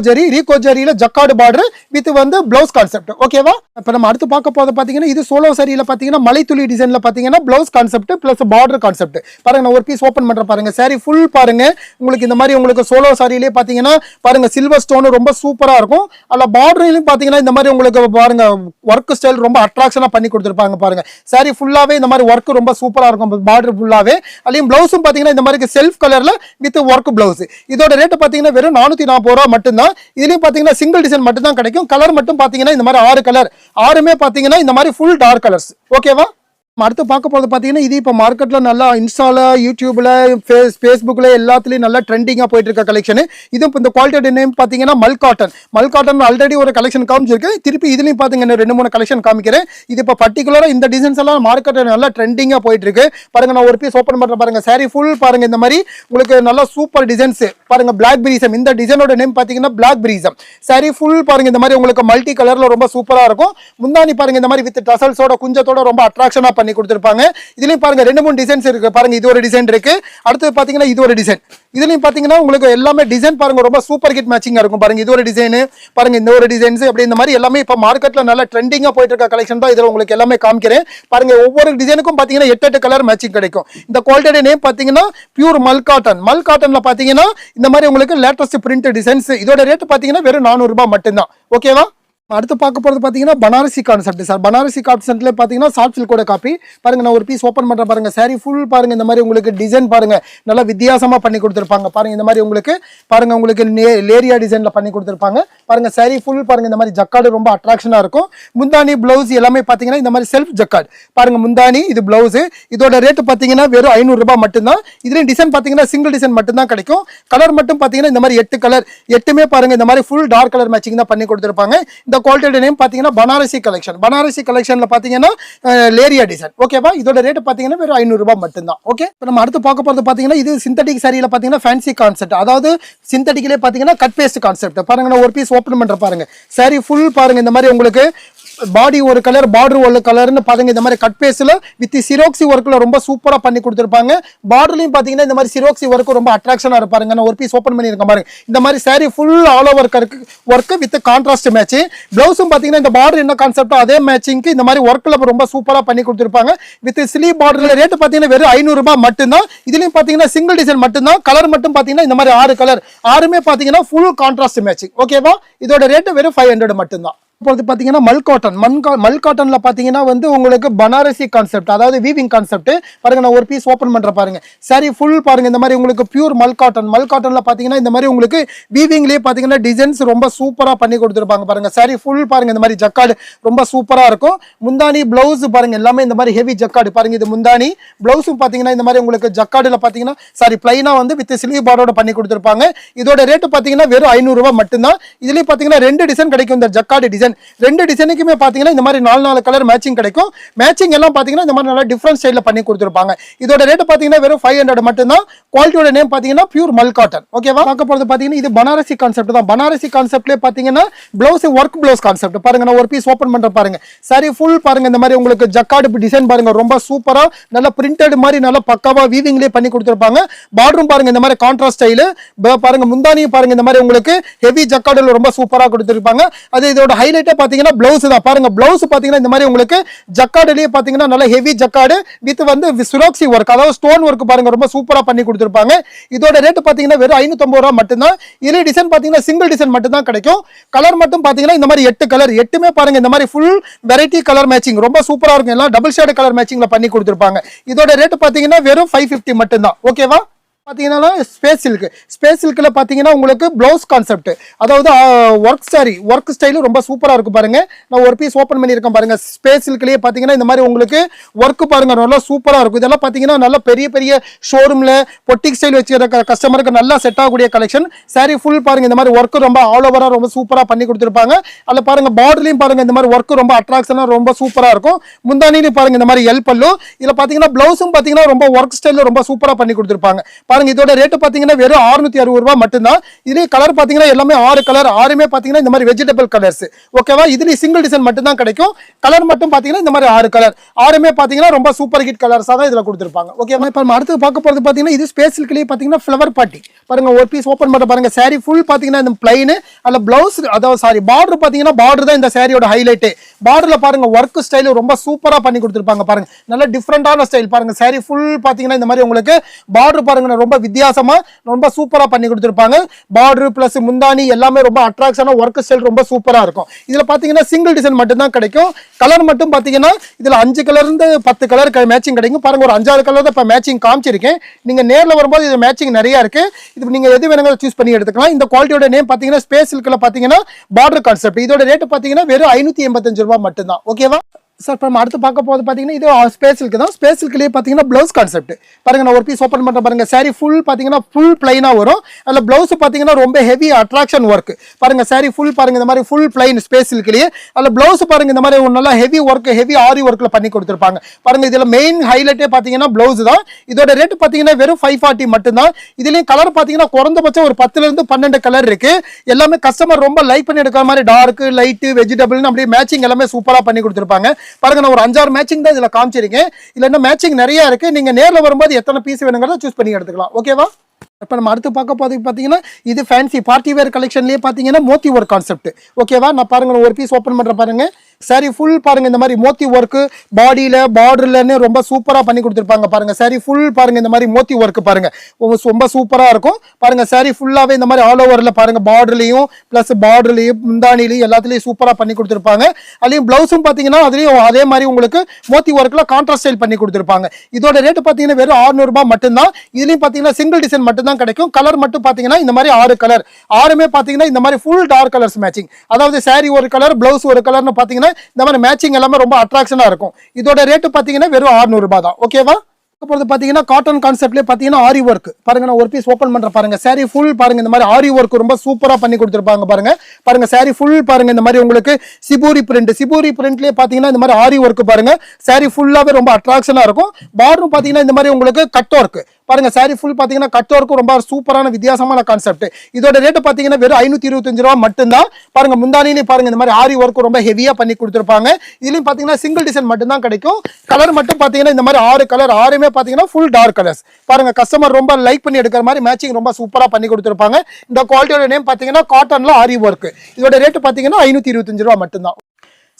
ஜெரியில ஜக்கார்ட் பார்டர் வித் வந்து பிளவுஸ் கான்செப்ட். ஓகேவா? இப்ப நம்ம அடுத்து பார்க்க போது பாத்தீங்கன்னா இது சோலோ சாரியில பாத்தீங்கன்னா மலைத்துளி டிசைன்ல பாத்தீங்கன்னா blouse concept plus border concept பாருங்க. நான் ஒரு பீஸ் ஓபன் பண்ற பாருங்க. சாரி ஃபுல் பாருங்க உங்களுக்கு இந்த மாதிரி உங்களுக்கு சோலோ சாரியிலே பாத்தீங்கன்னா பாருங்க சில்வர் ஸ்டோன் ரொம்ப சூப்பரா இருக்கும். அதுல பார்டர்லயும் பாத்தீங்கன்னா இந்த மாதிரி உங்களுக்கு பாருங்க ஒர்க் ஸ்டைல் ரொம்ப அட்ராக்ஷனா பண்ணி கொடுத்துருப்பாங்க பாருங்க. சாரி ஃபுல்லாவே இந்த மாதிரி ஒர்க் ரொம்ப சூப்பரா இருக்கும். பார்டர் ஃபுல்லாவே அதையும் பிளவுஸும் பாத்தீங்கன்னா இந்த மாதிரி செல்ஃப் கலர்ல வித் ஒர்க் பிளவுஸ். இதோட ரேட் பாத்தீங்கன்னா வெறும் 440 ரூபாய் மட்டும்தான். இதுலயும் பாத்தீங்கன்னா சிங்கிள் டிசைன் மட்டும் தான் கிடைக்கும். கலர் மட்டும் பாத்தீங்கன்னா இந்த மாதிரி 6 கலர். 6மே பாத்தீங்கன்னா இந்த மாதிரி ஃபுல் டார்க் கலர்ஸ். ஓகேவா? அடுத்து பார்க்க போது பாத்தீங்கன்னா இது இப்போ மார்க்கெட்ல நல்லா இன்ஸ்டால யூடியூப்ல ஃபேஸ்புக்ல எல்லாத்துலயும் நல்லா ட்ரெண்டிங்கா போயிட்டு இருக்க கலெக்ஷன். இது இந்த குவாலிட்டி நேம் பாத்தீங்கன்னா மல் காட்டன் ஆல்ரெடி ஒரு கலெக்ஷன் காமிச்சிருக்கு. திருப்பி இதுலயும் பாத்தீங்கன்னா 2-3 கலெக்ஷன் காமிக்கிறேன். இது இப்போ பர்டிகுலரா இந்த டிசைன்ஸ் எல்லாம் மார்க்கெட்ல நல்லா ட்ரெண்டிங்கா போயிட்டு இருக்கு பாருங்க. நான் ஒரு பீஸ் ஓபன் பண்ற பாருங்க. சாரி ஃபுல் பாருங்க இந்த மாதிரி உங்களுக்கு நல்லா சூப்பர் டிசைன்ஸ் பாருங்க பிளாக் பிரீசம். இந்த டிசைனோட நேம் பாத்தீங்கன்னா பிளாக் பிரீசம். சாரி ஃபுல் பாருங்க இந்த மாதிரி உங்களுக்கு மல்டி கலர்ல ரொம்ப சூப்பரா இருக்கும். முந்தானி பாருங்க இந்த மாதிரி வித் டசல்ஸோட குஞ்சத்தோட ரொம்ப அட்ராக்ஷனா பண்ணி கொடுத்திருப்பாங்க. இதுலயும் பாருங்க 2-3 டிசைன்ஸ் இருக்கு. பாருங்க இது ஒரு டிசைன் இருக்கு. அடுத்து பாத்தீங்கன்னா இது ஒரு டிசைன். இதுலயும் பாத்தீங்கன்னா உங்களுக்கு எல்லாமே டிசைன் பாருங்க ரொம்ப சூப்பர் ஹிட் மேட்சிங்கா இருக்கும். பாருங்க இது ஒரு டிசைன், பாருங்க இந்த ஒரு டிசைன்ஸ், அப்படி இந்த மாதிரி எல்லாமே இப்ப மார்க்கெட்ல நல்ல ட்ரெண்டிங்கா போயிட்டு இருக்க கலெக்ஷன் தான் இதுல உங்களுக்கு எல்லாமே காமிக்கிறேன். பாருங்க ஒவ்வொரு டிசைனுக்கும் பாத்தீங்கன்னா 8 கலர் மேட்சிங் கிடைக்கும். இந்த குவாலிட்டியோட நேம் பாத்தீங்கன்னா பியூர் மல் காட்டன். மல் காட்டன்ல பாத்தீங்கன்னா இந்த மாதிரி உங்களுக்கு லேட்டஸ்ட் பிரிண்ட் டிசைன்ஸ். இதோட ரேட் பாத்தீங்கன்னா வெறும் 400 ரூபாய் மட்டும்தான். ஓகேவா? அடுத்து பார்க்க போறது பாத்தீங்கன்னா பனாரசி கான்செப்ட் சார். பனாரசி கான்செப்ட்ல பாத்தீங்கன்னா சாஃப்ட் சில்கோட காப்பி. பாருங்க நான் ஒரு பீஸ் ஓபன் பண்றேன் பாருங்க. சாரி ஃபுல் பாருங்க இந்த மாதிரி உங்களுக்கு டிசைன் பாருங்க நல்லா வித்தியாசமா பண்ணி கொடுத்திருப்பாங்க. பாருங்க இந்த மாதிரி உங்களுக்கு பாருங்க உங்களுக்கு லேரியா டிசைன்ல பண்ணி கொடுத்திருப்பாங்க. பாருங்க சாரி ஃபுல் பாருங்க இந்த மாதிரி ஜக்கார்டு ரொம்ப அட்ராக்ஷனா இருக்கும். முந்தானி பிளவுஸ் எல்லாமே பாத்தீங்கன்னா இந்த மாதிரி செல்ஃப் ஜக்கார்டு. பாருங்க முந்தானி இது பிளவுஸ். இதோட ரேட் பாத்தீங்கன்னா வெறும் 500 ரூபாய் மட்டும்தான். இதுலயும் டிசைன் பாத்தீங்கன்னா சிங்கிள் டிசைன் மட்டும் தான் கிடைக்கும். கலர் மட்டும் பாத்தீங்கன்னா இந்த மாதிரி 8 கலர், 8மே பாருங்க இந்த மாதிரி ஃபுல் டார்க் கலர் மேட்சிங் தான் பண்ணி கொடுத்திருப்பாங்க. இந்த குவாலிட்டியோட நேம் பாத்தீங்கன்னா பனாரசி கலெக்ஷன். பனாரசி கலெக்ஷன்ல பாத்தீங்கன்னா லேரியா டிசைன். ஓகேவா? இதோட ரேட் பாத்தீங்கன்னா வெறும் 500 ரூபாய் மட்டும்தான். ஓகே, இப்போ நம்ம அடுத்து பார்க்க போறது பாத்தீங்கன்னா இது சிந்தட்டிக் சாரியில பாத்தீங்கன்னா ஃபேன்சி கான்செப்ட். அதாவது சிந்தட்டிக்லயே பாத்தீங்கன்னா கட் பேஸ்ட் கான்செப்ட். பாருங்க நான் ஒரு பீஸ் ஓபன் பண்ற பாருங்க. சாரி ஃபுல் பாருங்க இந்த மாதிரி உங்களுக்கு பாடி ஒரு கலர், பார்டர் ஒரு கலர்னு பாருங்க இந்த மாதிரி கட் பேஸ்ட்ல வித் சிரோக்சி ஒர்க்ல ரொம்ப சூப்பரா பண்ணி கொடுத்திருப்பாங்க. பார்டர்லயும் பாத்தீங்கன்னா இந்த மாதிரி சிரோக்சி ஒர்க் ரொம்ப அட்ராக்ஷனா இருப்பாருங்க. நான் ஒரு பீஸ் ஓபன் பண்ணிருக்கேன் பாருங்க. இந்த மாதிரி sari full all over work with contrast match. பிளவுஸும் பாத்தீங்கன்னா இந்த பார்டர் என்ன கான்செப்டோ அதே மேட்சிங்க்கு இந்த மாதிரி ஒர்க்ல ரொம்ப சூப்பரா பண்ணி கொடுத்திருப்பாங்க. வித் ஸ்லீவ் பார்டர்ல ரேட் பாத்தீங்கன்னா வெறும் 500 ரூபாய் மட்டும்தான். இதுலயும் பாத்தீங்கன்னா சிங்கிள் டிசைன் மட்டும்தான். கலர் மட்டும் பாத்தீங்கன்னா இந்த மாதிரி 6 கலர், 6மே பாத்தீங்கன்னா ஃபுல் கான்ட்ராஸ்ட் மேட்சிங். ஓகேவா? இதோட ரேட் வெறும் 500 மட்டும்தான். இப்போது பாத்தீங்கன்னா மல் காட்டன். மல் காட்டன்ல பாத்தீங்கன்னா வந்து உங்களுக்கு பனாரசி கான்செப்ட், அதாவது வீவிங் கான்செப்ட். பாருங்க நான் ஒரு பீஸ் ஓபன் பண்ற பாருங்க. சாரி ஃபுல் பாருங்க இந்த மாதிரி உங்களுக்கு பியூர் மல் காட்டன். மல் காட்டன்ல பாத்தீங்கன்னா இந்த மாதிரி உங்களுக்கு வீவிங்லயே பாத்தீங்கன்னா டிசைன்ஸ் ரொம்ப சூப்பரா பண்ணி கொடுத்திருப்பாங்க. பாருங்க சாரி ஃபுல் பாருங்க இந்த மாதிரி ஜக்கார்டு ரொம்ப சூப்பரா இருக்கும். முந்தானி பிளவுஸ் பாருங்க எல்லாமே இந்த மாதிரி ஹெவி ஜக்கார்டு. பாருங்க இது முந்தானி, பிளவுஸும் பாத்தீங்கன்னா இந்த மாதிரி உங்களுக்கு ஜக்கார்டுல பாத்தீங்கன்னா சாரி பிளைனா வந்து வித் ஸ்லீவ் பார்டரோட பண்ணி கொடுத்திருப்பாங்க. இதோட ரேட் பாத்தீங்கன்னா வெறும் 500 ரூபாய் மட்டும்தான். இதுலயே பாத்தீங்கன்னா 2 டிசைன் கிடைக்கும். இந்த ஜக்கார்டு டிசைன் 2 டிசைனுக்குமே பாத்தீங்கன்னா இந்த மாதிரி 4 கலர் மேட்சிங் கிடைக்கும். மேட்சிங் எல்லாம் பாத்தீங்கன்னா இந்த மாதிரி நல்லா டிஃபரண்ட் ஸ்டைல்ல பண்ணி கொடுத்திருப்பாங்க. இதோட ரேட் பாத்தீங்கன்னா வெறும் 500 மட்டும்தான். குவாலிட்டியோட நேம் பாத்தீங்கன்னா பியூர் மல் காட்டன். ஓகேவா? பார்க்க போறது பாத்தீங்கன்னா இது பனாரசி கான்செப்ட் தான். பனாரசி கான்செப்ட்லயே பாத்தீங்கன்னா பிளவுஸ் ஒர்க் பிளவுஸ் கான்செப்ட். பாருங்க நான் ஒரு பீஸ் ஓபன் பண்ற பாருங்க. சாரி ஃபுல் பாருங்க இந்த மாதிரி உங்களுக்கு ஜக்கார்டு டிசைன் பாருங்க ரொம்ப சூப்பரா நல்ல பிரிண்டட் மாதிரி நல்ல பக்காவா வீவிங்லயே பண்ணி கொடுத்திருப்பாங்க. பார்டரும் பாருங்க இந்த மாதிரி கான்ட்ராஸ்ட் ஸ்டைல். பாருங்க முந்தானியும் பாருங்க இந்த மாதிரி உங்களுக்கு ஹெவி ஜக்கார்டுல ரொம்ப சூப்பரா கொடுத்திருப்பாங்க. அது இதோட ஹைலைட்டே பாத்தீங்கன்னா பிளவுஸ் தான். பாருங்க பிளவுஸ் பாத்தீங்கன்னா இந்த மாதிரி உங்களுக்கு ஜக்கார்டுலயே பாத்தீங்கன்னா நல்ல ஹெவி ஜக்கார்டு வித் வந்து சிரோக்சி ஒர்க், அதாவது ஸ்டோன் ஒர்க் பாருங்க ரொம்ப சூப்பரா பண்ணி கொடுத்திருப்பாங்க. இதோட ரேட் பாத்தீங்கன்னா வெறும் 550 ரூபாய் மட்டும்தான். இதுல டிசைன் பாத்தீங்கன்னா சிங்கிள் டிசைன் மட்டும் தான் கிடைக்கும். கலர் மட்டும் பாத்தீங்கன்னா இந்த மாதிரி 8 கலர், 8மே பாருங்க இந்த மாதிரி ஃபுல் வெரைட்டி கலர் மேட்சிங் ரொம்ப சூப்பரா இருக்கும். எல்லாம் டபுள் ஷேட் கலர் மேட்சிங்ல பண்ணி கொடுத்திருப்பாங்க. இதோட ரேட் பாத்தீங்கன்னா வெறும் 550 மட்டும்தான். ஓகேவா? பாத்தீங்கன்னா ஸ்பேஸ் சில்க். ஸ்பேஸ் சில்க்ல பாத்தீங்கன்னா உங்களுக்கு பிளவுஸ் கான்செப்ட், அதாவது ஒர்க் சாரி ஒர்க் ஸ்டைல் ரொம்ப சூப்பரா இருக்கும். பாருங்க நான் ஒரு பீஸ் ஓபன் பண்ணியிருக்கேன் பாருங்க. ஸ்பேஸ் சில்க்லயே பாத்தீங்கன்னா இந்த மாதிரி உங்களுக்கு ஒர்க் பாருங்க நல்லா சூப்பரா இருக்கும். இதெல்லாம் பாத்தீங்கன்னா நல்ல பெரிய பெரிய ஷோரூம்ல பொட்டிக் ஸ்டைல் வச்சிருக்க கஸ்டமருக்கு நல்லா செட் ஆகக்கூடிய கலெக்ஷன். சாரி ஃபுல் பாருங்க இந்த மாதிரி ஒர்க் ரொம்ப ஆல் ஓவரா ரொம்ப சூப்பரா பண்ணி கொடுத்திருப்பாங்க. அதுல பாருங்க பார்டர்லயும் பாருங்க இந்த மாதிரி ஒர்க் ரொம்ப அட்ராக்ஷனா ரொம்ப சூப்பரா இருக்கும். முந்தானிலையும் பாருங்க இந்த மாதிரி எல் பல்லு. இதுல பாத்தீங்கன்னா பிளவுஸும் பாத்தீங்கன்னா ரொம்ப ஒர்க் ஸ்டைல்ல ரொம்ப சூப்பரா பண்ணி கொடுத்திருப்பாங்க. பாருங்க இதோட ரேட் பாத்தீங்கன்னா வெறும் 660 ரூபாய் மட்டும்தான். இதுலயே கலர் பாத்தீங்கன்னா எல்லாமே 6 கலர், 6மே பாத்தீங்கன்னா இந்த மாதிரி வெஜிடபிள் கலர்ஸ். ஓகேவா? இதுலயே சிங்கிள் டிசைன் மட்டும் தான் கிடைக்கும். கலர் மட்டும் பாத்தீங்கன்னா இந்த மாதிரி 6 கலர், 6மே பாத்தீங்கன்னா ரொம்ப சூப்பர் ஹிட் கலர்ஸா தான் இதுல கொடுத்திருப்பாங்க. ஓகேவா? இப்போ நம்ம அடுத்து பார்க்க போறது பாத்தீங்கன்னா இது ஸ்பேஸ் சில்க்லயே பாத்தீங்கன்னா ஃப்ளவர் பார்ட்டி. பாருங்க ஒரு பீஸ் ஓபன் பண்ண பாருங்க. சாரி ஃபுல் பாத்தீங்கன்னா இந்த பிளைன், அல்ல பிளவுஸ், அதாவது சாரி பார்டர் பாத்தீங்கன்னா பார்டர் தான் இந்த சாரியோட ஹைலைட். பார்டர்ல பாருங்க ஒர்க் ஸ்டைல் ரொம்ப சூப்பரா பண்ணி கொடுத்திருப்பாங்க. பாருங்க நல்ல டிஃபரெண்டான ஸ்டைல். பாருங்க சாரி ஃபுல் பாத்தீங்கன்னா இந்த மாதிரி உங்களுக்கு பார்டர் பாருங்க ரொம்ப வித்தியாசமா ரொம்ப சூப்பரா பண்ணி கொடுத்திருப்பாங்க. பார்டர் பிளஸ் முந்தானி எல்லாமே ரொம்ப அட்ராக்ஷனா ஒர்க் ஸ்டைல் ரொம்ப சூப்பரா இருக்கும். இதுல பாத்தீங்கன்னா சிங்கிள் டிசைன் மட்டும் தான் கிடைக்கும். கலர் மட்டும் பாத்தீங்கன்னா இதுல 5 கலர் இருந்து 10 கலர் மேட்சிங் கிடைக்கும். பாருங்க ஒரு 5-6 கலர் தான் இப்ப மேட்சிங் காமிச்சிருக்கேன். நீங்க நேர்ல வரும்போது இது மேட்சிங் நிறைய இருக்கு. இது நீங்க எது வேணுங்க சூஸ் பண்ணி எடுத்துக்கலாம். இந்த குவாலிட்டியோட நேம் பாத்தீங்கன்னா ஸ்பேஸ் சில்க்ல பாத்தீங்கன்னா பார்டர் கான்செப்ட். இதோட ரேட் பாத்தீங்கன்னா வெறும் 585 ரூபாய் மட்டும் தான். ஓகேவா? சார் இப்போ நம்ம அடுத்து பார்க்க போது பார்த்தீங்கன்னா இது ஸ்பேஸ் சில்க் தான். ஸ்பேஸ் சில்க்லேயே பார்த்தீங்கன்னா ப்ளவுஸ் கான்செப்ட் பாருங்க. நான் ஒரு பீஸ் ஓப்பன் பண்ணுற பாருங்க. சாரி ஃபுல் பார்த்தீங்கன்னா ஃபுல் பிளைனாக வரும். அதில் ப்ளவுஸ் பார்த்தீங்கன்னா ரொம்ப ஹெவி அட்ராக்ஷன் ஒர்க் பாருங்க. சாரி ஃபுல் பாருங்க இந்த மாதிரி ஃபுல் பிளைன் ஸ்பேஸ் சில்க்லேயே. அதில் ப்ளவுஸ் பாருங்க இந்த மாதிரி ஒரு நல்லா ஹெவி ஒர்க் ஹெவி ஆரி ஒர்க்கில் பண்ணி கொடுத்துருப்பாங்க பாருங்க. இதில் மெயின் ஹைலைட்டே பார்த்தீங்கன்னா ப்ளவுஸ் தான். இதோட ரேட் பார்த்தீங்கன்னா வெறும் 540 மட்டும்தான். இதுலேயும் கலர் பார்த்தீங்கன்னா குறைந்தபட்சம் ஒரு 10லேருந்து 12 கலர் இருக்கு. எல்லாமே கஸ்டமர் ரொம்ப லைக் பண்ணி எடுக்கிற மாதிரி டார்க் லைட்டு வெஜிடபிள்னு அப்படியே மேட்சிங் எல்லாமே சூப்பராக பண்ணி கொடுத்துருப்பாங்க பாருங்க. நான் ஒரு 5-6 மேட்சிங் தான் இதுல காமிச்சிருக்கேன். இதுல என்ன மேட்சிங் நிறைய இருக்கு. நீங்க நேர்ல வரும்போது எத்தனை பீஸ் வேணுங்கிறத சூஸ் பண்ணி எடுத்துக்கலாம். ஓகேவா? இப்போ நம்ம அடுத்து பார்க்க போது பார்த்தீங்கன்னா இது ஃபேன்சி பார்ட்டி வேர் கலெக்ஷன்லேயே பார்த்தீங்கன்னா மோத்தி ஒர்க் கான்செப்ட். ஓகேவா? நான் பாருங்க ஒரு பீஸ் ஓப்பன் பண்ணுற பாருங்க. சாரி ஃபுல் பாருங்க இந்த மாதிரி மோத்தி ஒர்க்கு பாடியில் பார்டர்லன்னு ரொம்ப சூப்பராக பண்ணி கொடுத்துருப்பாங்க பாருங்க. சாரி ஃபுல் பாருங்க இந்த மாதிரி மோத்தி ஒர்க்கு பாருங்க ரொம்ப சூப்பராக இருக்கும் பாருங்க. சாரி ஃபுல்லாகவே இந்த மாதிரி ஆல் ஓவரில் பாருங்க பார்டர்லையும் ப்ளஸ் பார்டர்லையும் முந்தானிலையும் எல்லாத்துலேயும் சூப்பராக பண்ணி கொடுத்துருப்பாங்க. அதுலேயும் ப்ளவுஸும் பார்த்தீங்கன்னா அதுலேயும் அதே மாதிரி உங்களுக்கு மோத்தி ஒர்க்கில் கான்ட்ராஸ்ட் ஸ்டைல் பண்ணி கொடுத்துருப்பாங்க. இதோட ரேட்டு பார்த்தீங்கன்னா வெறும் 600 ரூபாய் மட்டும்தான். இதுலேயும் பார்த்தீங்கன்னா சிங்கிள் டிசைன் மட்டும் தான் கிடைக்கும். கலர் மட்டும் பார்த்தீங்கன்னா இந்த மாதிரி 6 கலர் 6மே பார்த்தீங்கன்னா இந்த மாதிரி ஃபுல் டார்க் கலர்ஸ் மேட்சிங். அதாவது சாரி ஒரு கலர் ப்ளவுஸ் ஒரு கலர்னு பார்த்தீங்கன்னா இந்த மாதிரி மேட்சிங் எல்லாமே ரொம்ப அட்ராக்ஷனா இருக்கும். இதோட ரேட் பாத்தீங்கன்னா வெறும் 600 ரூபாய் தான். ஓகேவா? பாத்தீங்கன்னா காட்டன் கான்செப்ட்லயே பாத்தீங்கன்னா ஆரி ஒர்க் பாருங்க. நான் ஒரு பீஸ் ஓபன் பண்ற பாருங்க. சாரி ஃபுல் பாருங்க இந்த மாதிரி ஆரி ஒர்க் ரொம்ப சூப்பரா பண்ணி கொடுத்துருப்பாங்க பாருங்க. பாருங்க சாரி ஃபுல் பாருங்க இந்த மாதிரி உங்களுக்கு சிபூரி பிரிண்ட்லயே பாத்தீங்கன்னா இந்த மாதிரி ஆரி ஒர்க் பாருங்க. சாரி ஃபுல்லாவே ரொம்ப அட்ராக்ஷனா இருக்கும். பார்டரும் பாத்தீங்கன்னா இந்த மாதிரி உங்களுக்கு கட் ஒர்க் பாருங்க. சாரி ஃபுல் பாத்தீங்கன்னா கட் ஒர்க்கும் ரொம்ப சூப்பரான வித்தியாசமான கான்செப்ட். இதோட ரேட் பாத்தீங்கன்னா வெறும் 525 ரூபாய் மட்டும்தான் பாருங்க. முந்தானிலே பாருங்க இந்த மாதிரி ஆரி ஒர்க் ரொம்ப ஹெவியா பண்ணி கொடுத்துருப்பாங்க. இதுலயும் பாத்தீங்கன்னா சிங்கிள் டிசைன் மட்டும் தான் கிடைக்கும். கலர் மட்டும் பாத்தீங்கன்னா இந்த மாதிரி 6 கலர் 6மே பாத்தீங்கன்னா ஃபுல் டார்க் கலர்ஸ் பாருங்க. கஸ்டமர் ரொம்ப லைக் பண்ணி எடுக்கிற மாதிரி மேட்சிங் ரொம்ப சூப்பரா பண்ணி கொடுத்துருப்பாங்க. இந்த குவாலிட்டியோட நேம் பாத்தீங்கன்னா காட்டன்ல ஆரி ஒர்க். இதோட ரேட் பாத்தீங்கன்னா 525 ரூபாய் மட்டும்தான்.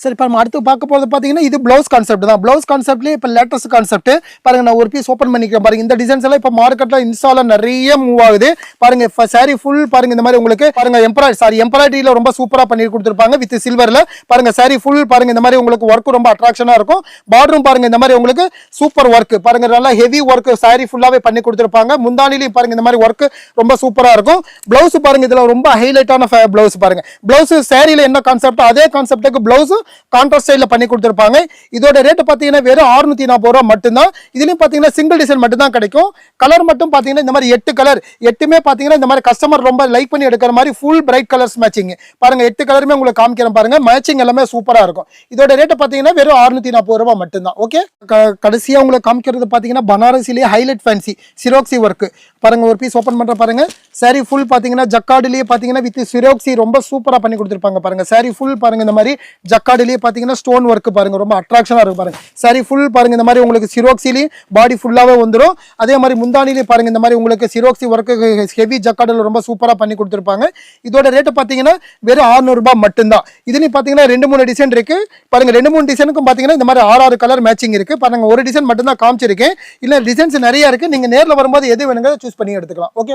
சரி இப்போ நம்ம அடுத்து பார்க்க போகிறது பார்த்தீங்கன்னா இது ப்ளவுஸ் கான்செப்ட் தான். ப்ளவுஸ் கான்செப்ட்லேயே இப்போ லேட்டஸ்ட் கான்செப்ட் பாருங்க. நான் ஒரு பீஸ் ஓப்பன் பண்ணிக்கிறேன் பாருங்க. இந்த டிசைன்ஸ் எல்லாம் இப்போ மார்க்கெட்டில் இன்ஸ்டால நிறைய மூவ் ஆகுது பாருங்க. சாரி ஃபுல் பாருங்க இந்த மாதிரி உங்களுக்கு பாருங்க எம்ப்ராய்டரியில் ரொம்ப சூப்பராக பண்ணி கொடுத்துருப்பாங்க வித் சில்வரில் பாருங்க. சாரி ஃபுல் பாருங்க இந்த மாதிரி உங்களுக்கு ஒர்க் ரொம்ப அட்ராக்ஷனாக இருக்கும். பார்டரும் பாருங்க இந்த மாதிரி உங்களுக்கு சூப்பர் ஒர்க் பாருங்க. நல்லா ஹெவி ஒர்க் சாரி ஃபுல்லாகவே பண்ணி கொடுத்துருப்பாங்க. முந்தானிலையும் பாருங்க இந்த மாதிரி ஒர்க் ரொம்ப சூப்பராக இருக்கும். ப்ளவுஸ் பாருங்க இதில் ரொம்ப ஹைலைட்டான ப்ளவுஸ் பாருங்க. ப்ளவுஸ் சாரியில் என்ன கான்செப்ட் அதே கான்செப்டுக்கு ப்ளவுஸ் கான்ட்ராஸ்ட் ஸ்டைல்ல பண்ணி கொடுத்திருப்பாங்க. இதோட ரேட் பாத்தீங்கன்னா வெறும் 640 ரூபாய் மட்டும்தான். இதுலயும் பாத்தீங்கன்னா சிங்கிள் டிசைன் மட்டும் தான் கிடைக்கும். கலர் மட்டும் பாத்தீங்கன்னா இந்த மாதிரி 8 கலர் 8மே பாத்தீங்கன்னா இந்த மாதிரி கஸ்டமர் ரொம்ப லைக் பண்ணி எடுக்கிற மாதிரி ஃபுல் பிரைட் கலர்ஸ் மேட்சிங் பாருங்க. 8 கலருமே உங்களுக்கு காமிக்கிறேன் பாருங்க. மேட்சிங் எல்லாமே சூப்பரா இருக்கும். இதோட ரேட் பாத்தீங்கன்னா வெறும் 640 ரூபாய் மட்டும்தான். ஓகே, கடைசியா உங்களுக்கு காமிக்கிறது பாத்தீங்கன்னா பனாரசிலேயே ஹைலைட் ஃபேன்சி சிரோக்சி ஒர்க் பாருங்க. ஒரு பீஸ் ஓபன் பண்ற பாருங்க. சாரி ஃபுல் பாத்தீங்கன்னா ஜக்கார்டிலேயே பாத்தீங்கன்னா வித் சிரோக்சி ரொம்ப சூப்பரா பண்ணி கொடுத்திருப்பாங்க பாருங்க. சாரி ஃபுல் பாருங்க இந்த மாதிரி ஜக்கார்டிலேயே பாத்தீங்கன்னா ஸ்டோன் ஒர்க் பாருங்க ரொம்ப அட்ராக்ஷனா இருக்கு பாருங்க. சாரி ஃபுல் பாருங்க இந்த மாதிரி உங்களுக்கு சிரோக்சிலேயே பாடி ஃபுல்லாவே வந்துடும். அதே மாதிரி முந்தானிலேயே பாருங்க இந்த மாதிரி உங்களுக்கு சிரோக்சி ஒர்க் ஹெவி ஜக்கார்டில் ரொம்ப சூப்பரா பண்ணி கொடுத்திருப்பாங்க. இதோட ரேட் பாத்தீங்கன்னா வெறும் 600 ரூபாய் மட்டும்தான். இதுலயும் பாத்தீங்கன்னா 2-3 டிசைன் இருக்கு பாருங்க. 2-3 டிசைனுக்கும் பாத்தீங்கன்னா இந்த மாதிரி 6 கலர் மேட்சிங் இருக்கு பாருங்க. ஒரு டிசைன் மட்டும் தான் காமிச்சிருக்கேன். இல்ல டிசைன்ஸ் நிறைய இருக்கு. நீங்க நேர்ல வரும்போது எது வேணுங்க சூஸ் பண்ணி எடுத்துக்கலாம். ஓகே.